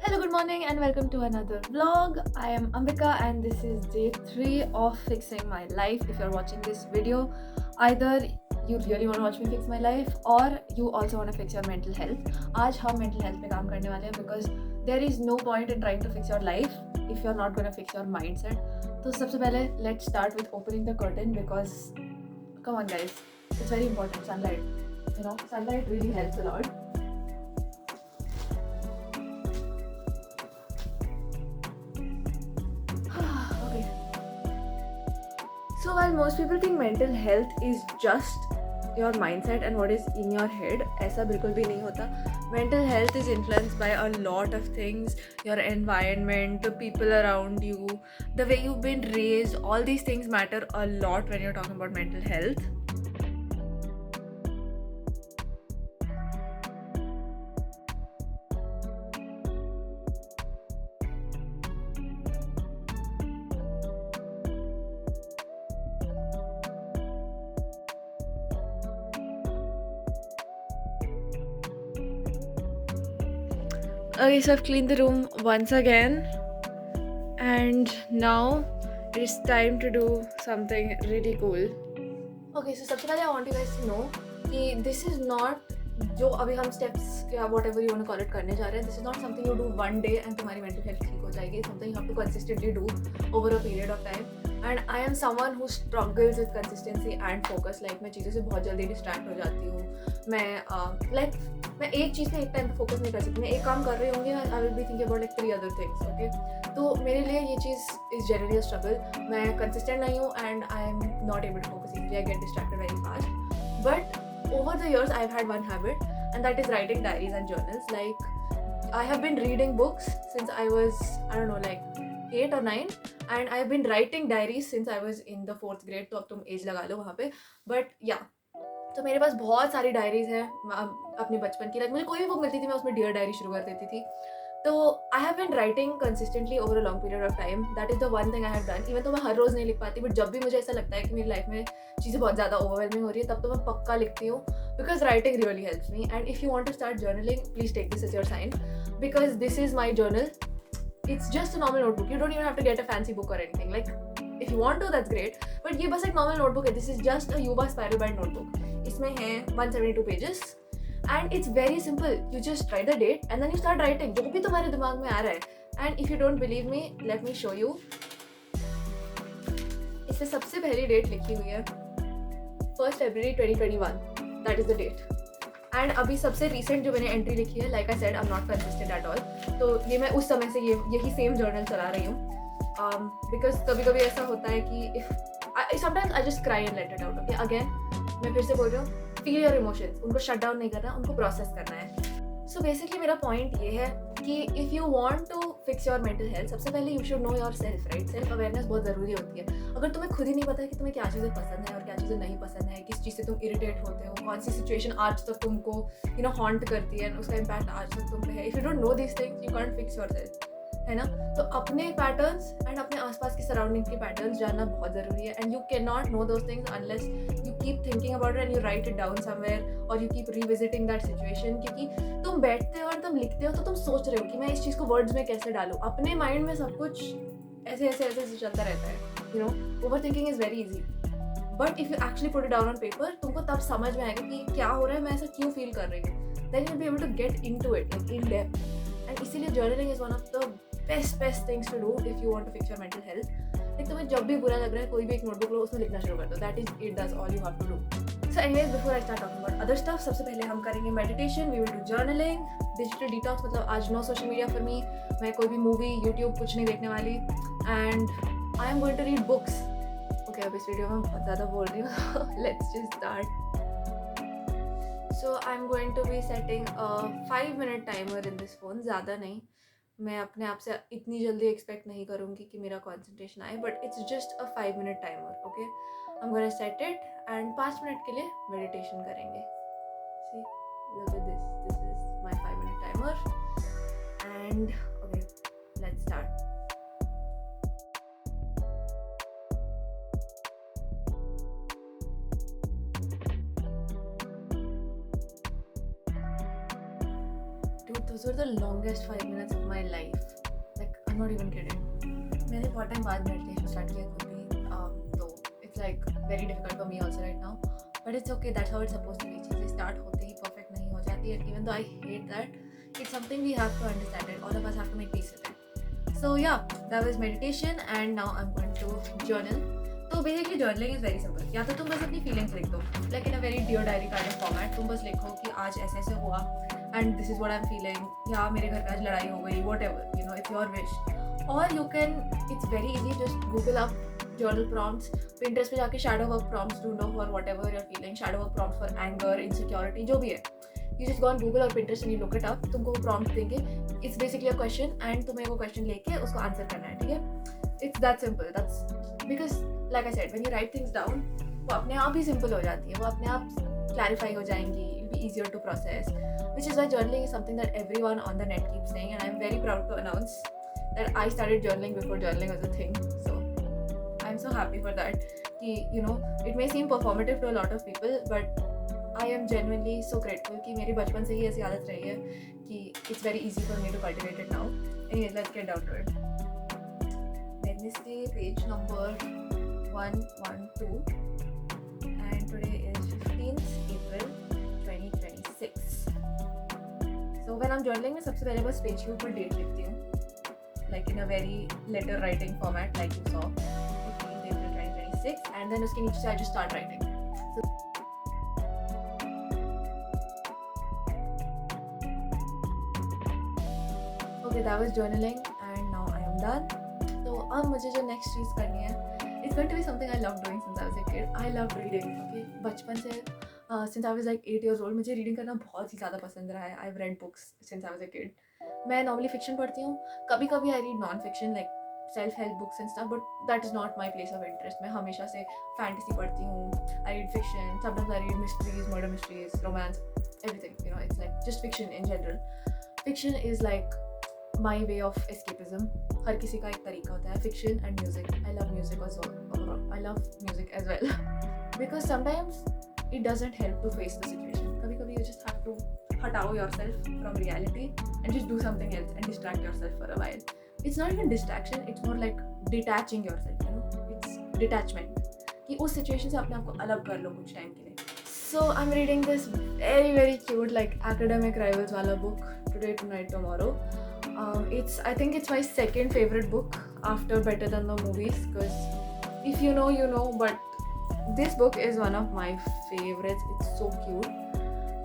Hello, good morning, and welcome to another vlog. I am Ambika, and this is day 3 of fixing my life. If you're watching this video, either you really want to watch me fix my life or you also want to fix your mental health. आज हम mental health पे काम करने वाले हैं because there is no point in trying to fix your life if you're not going to fix your mindset. तो सबसे पहले let's start with opening the curtain because come on guys, it's very important. Sunlight really helps a lot. Okay. So while most people think mental health is just your mindset and what is in your head, ऐसा बिल्कुल भी नहीं होता. Mental health is influenced by a lot of things, your environment, the people around you, the way you've been raised. All these things matter a lot when you're talking about mental health. Okay, so I've cleaned the room once again, and now it's time to do something really cool. Okay, so सबसे पहले I want you guys to know कि this is not जो अभी हम steps या whatever you want to call it करने जा रहे हैं. This is not something you do one day and तुम्हारी mental health ठीक हो जाएगी. It's something you have to consistently do over a period of time. And I am someone who struggles with consistency and focus. Like मैं चीज़ों से बहुत जल्दी distract हो जाती हूँ. मैं एक चीज़ में एक टाइम पे फोकस नहीं कर सकती. मैं एक काम कर रही होंगी and I will be thinking about like 3 other things. Okay, तो मेरे लिए ये चीज़ is generally a struggle. मैं consistent नहीं हूँ and I am not able to focus easily. I get distracted very fast. But over the years, I've had one habit, and that is writing diaries and journals. Like I have been reading books since I was, I don't know, like 8 or 9, and I've been writing diaries since I was in the 4th grade. तो अब तुम as लगा लो वहाँ पे. But yeah, तो मेरे पास बहुत सारी डायरीज हैं अपने बचपन की. लाइक मुझे कोई भी बुक मिलती थी मैं उसमें डियर डायरी शुरू कर देती थी. तो I have been writing consistently over a long period of time. That is the one thing I have done. Even तो मैं हर रोज़ नहीं लिख पाती, बट जब भी मुझे ऐसा लगता है कि मेरी लाइफ में चीज़ें बहुत ज़्यादा ओवरवेलमिंग हो रही है, तब तो मैं पक्का लिखती हूँ. Because writing really helps me. And if you want to start journaling, please take this is your sign, because this is my journal. It's just a normal notebook. You don't even have to get a fancy book or anything. Like, if you want to, that's great. But ये बस एक normal notebook है. This is just a Yuba spiral bind notebook. इसमें हैं 172 pages. And it's very simple. You just write the date and then you start writing. जो भी तुम्हारे दिमाग में आ रहा है. And if you don't believe me, let me show you. इसमें सबसे पहली डेट लिखी हुई है 1st February 2021. That is the date. And अभी सबसे रिसेंट जो मैंने एंट्री लिखी है, like I said, I am not consistent at all. तो ये मैं उस समय से यही सेम जर्नल चला रही हूँ. बिकॉज कभी कभी ऐसा होता है कि sometimes I just cry and let it out. Okay, again मैं फिर से बोल रही हूँ, फील योर इमोशंस. उनको शट डाउन नहीं करना, उनको प्रोसेस करना है. सो बेसिकली मेरा पॉइंट ये है कि if you want to fix your mental health, सबसे पहले you should know yourself. Right, self awareness बहुत ज़रूरी होती है. अगर तुम्हें खुद ही नहीं पता है कि तुम्हें क्या चीज़ें पसंद है और क्या चीज़ें नहीं पसंद है, किस चीज़ से तुम इरिटेट होते हो, कौन सी सिचुएशन आज तक तुमको हॉन्ट करती है, उसका इम्पैक्ट आज तक तुम पे है. If you don't know this things, you can't fix your self, है ना. तो अपने पैटर्न्स एंड अपने आसपास की सराउंडिंग के पैटर्न्स जानना बहुत ज़रूरी है. And you can not know those things unless you keep thinking about it and you write it down somewhere और you keep revisiting that situation. क्योंकि तुम बैठते हो और तुम लिखते हो तो तुम सोच रहे हो कि मैं इस चीज़ को वर्ड्स में कैसे डालूँ. अपने माइंड में सब कुछ ऐसे चलता रहता है. Overthinking is very easy. But if you actually put it down on paper, तुमको तब समझ में आएगा कि क्या हो रहा है, मैं ऐसा क्यों फील कर रही हूँ. Then you be able to get into it like in depth. And इसीलिए journaling is one of the best things to do if you want to fix your mental health. Like तुम्हें जब भी बुरा लग रहा है, कोई भी एक नोटबुक लो, उसमें लिखना शुरू कर दो. That is it, that's all you have to do. So anyways, before I start talking about other stuff, सबसे पहले हम करेंगे meditation, we will do journaling, digital detox. मतलब आज no social media for me. मैं कोई भी मूवी, यूट्यूब कुछ नहीं देखने वाली. And I am going to read books. Okay, अब इस वीडियो में बहुत ज़्यादा बोल रही हूँ. Let's just start. So I am going to be setting a 5-minute timer in this phone. ज़्यादा नहीं, मैं अपने आप से इतनी जल्दी एक्सपेक्ट नहीं करूँगी कि मेरा कंसंट्रेशन आए, but it's just a 5-minute timer. Okay, I am gonna set it and 5 minute के लिए मेडिटेशन करेंगे. See, look at this, this is my 5-minute timer. And okay, let's start. dude, those were the longest 5 minutes of my life. Like, I'm not even kidding. मैंने बहुत time बाद meditation start किया खुद भी, तो it's like very difficult for me also right now, but it's okay, that's how it's suppose to be. चीज़ें start होते ही परफेक्ट नहीं हो जाती, and even though I hate that, it's something we have to understand it. All of us have to make peace with it. So yeah, that was meditation and now I am going to journal. तो basically journaling is very simple. या तो तुम बस अपनी feelings लिख दो, like in a very dear diary kind of format. तुम बस लिखो कि आज ऐसे ऐसे हुआ and this is what I am feeling, या मेरे घर पे आज लड़ाई हो गई, whatever, you know, it's your wish. Or you can, it's very easy, just Google up journal prompts. Pinterest पे जाके shadow work prompts ढूंढो for whatever you're feeling. Shadow work prompts for anger, insecurity, जो भी है. You just go on Google or Pinterest and you look it up. तुमको वो prompt देंगे. It's basically a question and तुम्हें वो question लेके उसको answer करना है, ठीक है? It's that simple. That's because, like I said, when you write things down, वो अपने आप ही simple हो जाती है. वो अपने आप clarify हो जाएंगी. It'll be easier to process. Which is why journaling is something that everyone on the net keeps saying, and I'm very proud to announce that I started journaling before journaling was a thing. So I'm so happy for that. You know, it may seem performative to a lot of people, but I am genuinely so grateful कि मेरी बचपन से ही ऐसी आदत रही है कि it's very easy for me to cultivate it now. Anyways, let's get down to it. Let me see, page number 112, and today is 15th April 2026. So when I'm journaling मैं सबसे पहले बस पेज के ऊपर डेट लिखती हूँ, like in a very letter writing format like you saw, 15th April 2026, and then उसके नीचे से I just start writing. So, okay, that was journaling and now I am done. तो अब मुझे जो next चीज़ करनी है, it's going to be something I love doing since I was a kid. I love reading. Okay, बचपन से since I was like 8 years old मुझे reading करना बहुत ही ज़्यादा पसंद रहा है. I've read books since I was a kid. मैं नॉर्मली फिक्शन पढ़ती हूँ, कभी कभी I read non fiction like self help books and stuff, but that is not my place of interest. मैं हमेशा से फैंटेसी पढ़ती हूँ, I read fiction, sometimes I read mysteries, murder mysteries, romance, everything, you know, it's like just fiction in general. Fiction is like my way of escapism. हर किसी का एक तरीका होता है. Fiction and music, I love music also, I love music as well, because sometimes it doesn't help to face the situation. कभी कभी you just have to हटाओ yourself from reality and just do something else and distract yourself for a while. It's not even distraction, it's more like detaching yourself, you know, it's detachment. कि उस situation से अपने आप को अलग कर लो कुछ टाइम के लिए. So I'm reading this very very cute like academic rivals वाला book, Today Tonight Tomorrow. I think it's my second favorite book after Better Than the Movies, because if you know you know, but this book is one of my favorites. It's so cute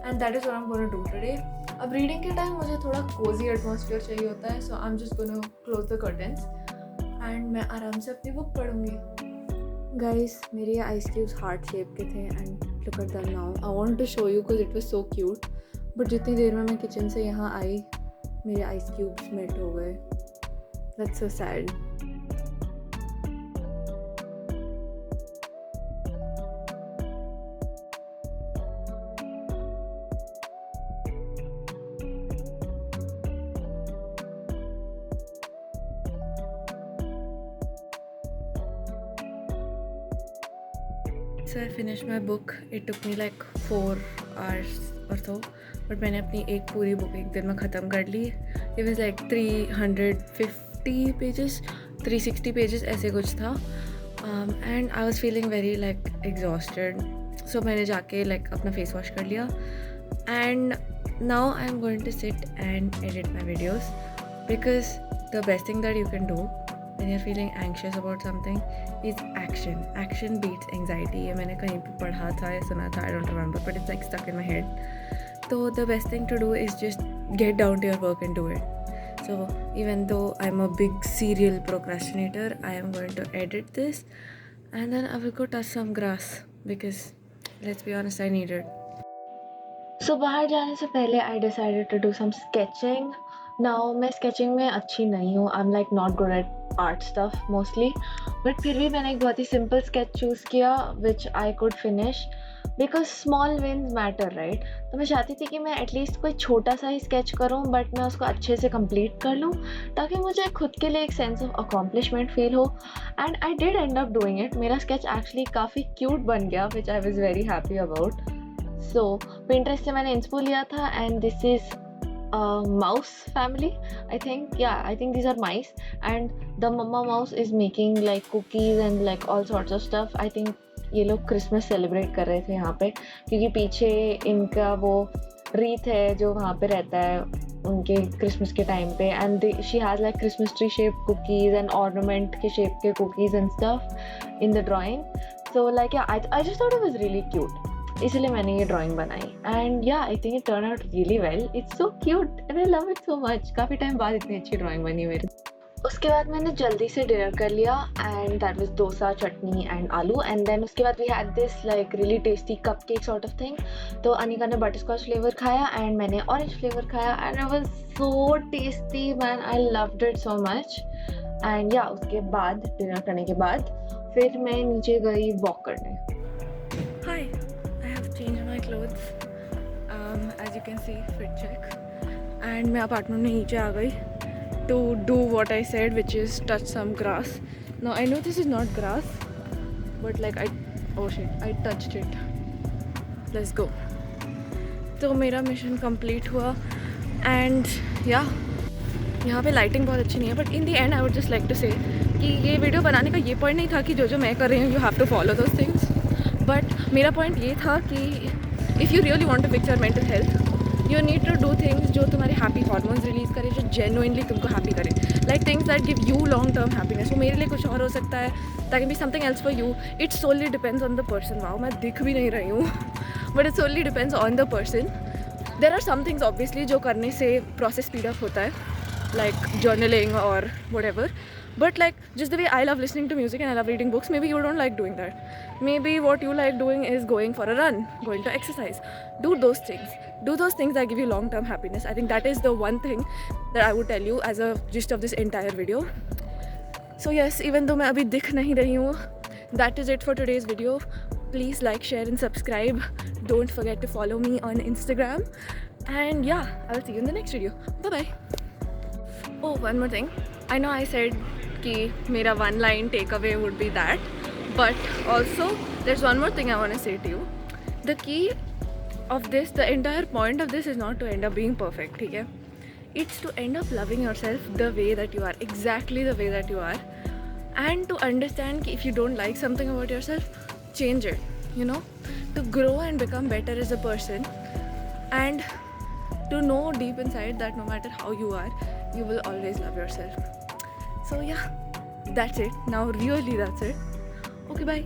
and that is what I'm going to do today. अब reading के time मुझे थोड़ा cozy atmosphere चाहिए होता है, so I'm just going to close the curtains and मैं आराम से अपनी book पढ़ूंगी. Guys, मेरे ये ice cubes heart shape के थे and look at them now. I wanted to show you because it was so cute, but जितनी देर में मैं kitchen से यहाँ आई मेरे ice cubes melt हो गए. That's so sad. So I finished my book. It took me like 4 hours or so, but मैंने अपनी एक पूरी बुक एक दिन में ख़त्म कर ली. It was like 350 pages, 360 pages ऐसे कुछ था, and I was feeling very like exhausted. So मैंने जाके like अपना face wash कर लिया, and now I'm going to sit and edit my videos, because the best thing that you can do when you're feeling anxious about something is action. Action beats anxiety. ये मैंने कहीं पे पढ़ा था या सुना था, I don't remember, but it's like stuck in my head. So the best thing to do is just get down to your work and do it. So even though I'm a big serial procrastinator, I am going to edit this and then I will go touch some grass, because let's be honest, I need it. So बाहर जाने से पहले I decided to do some sketching. Now मैं sketching में अच्छी नहीं हूँ. I'm like not good at art stuff mostly, but फिर भी मैंने एक बहुत ही simple sketch choose किया which I could finish, because small wins matter, right? तो मैं चाहती थी कि मैं एटलीस्ट कोई छोटा सा ही स्केच करूँ, बट मैं उसको अच्छे से कंप्लीट कर लूँ ताकि मुझे खुद के लिए एक सेंस ऑफ अकॉम्प्लिशमेंट फील हो. And I did end up doing it. मेरा स्केच एक्चुअली काफ़ी क्यूट बन गया, which I was very happy about. So Pinterest से मैंने इंस्पो लिया था, and this is mouse family, I think. Yeah, I think these are mice, and the mama mouse is making like cookies and like all sorts of stuff. I think ये लोग Christmas celebrate कर रहे थे यहाँ पे, क्योंकि पीछे इनका वो रीत है जो वहाँ पे रहता है उनके क्रिसमस के टाइम पे, and she has like Christmas tree shape cookies and ornament के शेप के cookies and stuff in the drawing. So like I just thought it was really cute, इसलिए मैंने ये ड्राइंग बनाई. एंड या I think it turn out really well. It's so cute and I love it so much. काफ़ी time बाद इतनी अच्छी drawing बनी मेरी. उसके बाद मैंने जल्दी से डिनर कर लिया, and that was dosa, chutney and aloo. And then उसके बाद we had this like really tasty cupcake sort of thing. तो अनिका ने बटर स्कॉच फ्लेवर खाया एंड मैंने ऑरेंज फ्लेवर खाया, and it was so tasty man. I loved it so much. And या उसके बाद डिनर करने के बाद फिर मैं नीचे गई वॉक करने. Hi, I have changed my clothes. As you can see, fit check. And मैं अपार्टमेंट में नीचे आ गई to do what I said, which is touch some grass. Now I know this is not grass, but like I touched it. Let's go. तो मेरा mission complete हुआ. And या यहाँ पे लाइटिंग बहुत अच्छी नहीं है, but in the end I would just like to say कि ये वीडियो बनाने का ये पॉइंट नहीं था कि जो मैं कर रही हूँ you have to follow those things. But मेरा पॉइंट ये था कि if you really want to fix your mental health, you need to do things जो तुम्हारे हैप्पी हार्मोन्स रिलीज़ करे, जो जेन्युइनली तुमको हैप्पी करे, like things that give you long term happiness. वो मेरे लिए कुछ और हो सकता है, that can be something else for you. It solely depends on the person. Wow, मैं दिख भी नहीं रही हूँ, but it solely depends on the person. There are some things obviously जो करने से प्रोसेस स्पीड अप होता है, like journaling or whatever, but like just the way I love listening to music and I love reading books, maybe you don't like doing that. Maybe what you like doing is going for a run, going to exercise. Do those things that give you long term happiness. I think that is the one thing that I would tell you as a gist of this entire video. So yes, even though मैं अभी दिख नहीं रही हूँ, that is it for today's video. Please like, share and subscribe. Don't forget to follow me on Instagram, and yeah, I'll see you in the next video. Bye bye. Oh, one more thing. I know I said कि मेरा one line takeaway would be that, but also there's one more thing I want to say to you. The key of this, the entire point of this is not to end up being perfect, ठीक है? It's to end up loving yourself the way that you are, exactly the way that you are, and to understand कि if you don't like something about yourself, change it, you know? To grow and become better as a person, and to know deep inside that no matter how you are, you will always love yourself. So yeah, that's it. Now really that's it. Okay, bye.